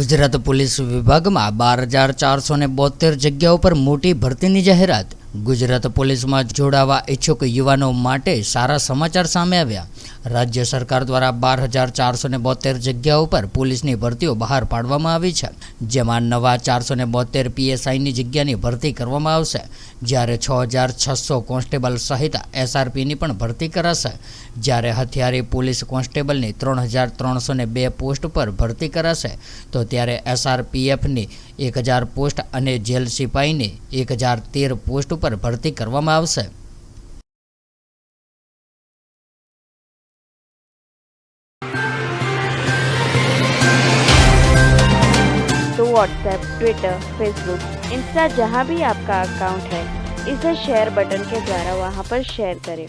Gujarat police વિભાગમાં 12,472 જગ્યાઓ પર મોટી ભરતીની જાહેરાત। ગુજરાત પોલીસમાં જોડાવા ઈચ્છુક યુવાનો માટે સારા સમાચાર સામે આવ્યા। રાજ્ય સરકાર દ્વારા 12,472 જગ્યાઓ પર પોલીસની ભરતીઓ બહાર પાડવામાં આવી છે, જેમાં નવા 472 પીએસઆઈની જગ્યાની ભરતી કરવામાં આવશે, જ્યારે 6,600 કોન્સ્ટેબલ સહિત એસઆરપીની પણ ભરતી કરાશે, જ્યારે હથિયારી પોલીસ કોન્સ્ટેબલની 3,302 પોસ્ટ પર ભરતી કરાશે, તો ત્યારે એસઆરપીએફની 1,000 પોસ્ટ અને જેલ સિપાહીની 1,013 પોસ્ટ પર ભરતી કરવામાં આવશે। तो व्हाट्सएप, ट्विटर, फेसबुक, इंस्टा जहाँ भी आपका अकाउंट है, इसे शेयर बटन के द्वारा वहाँ पर शेयर करें।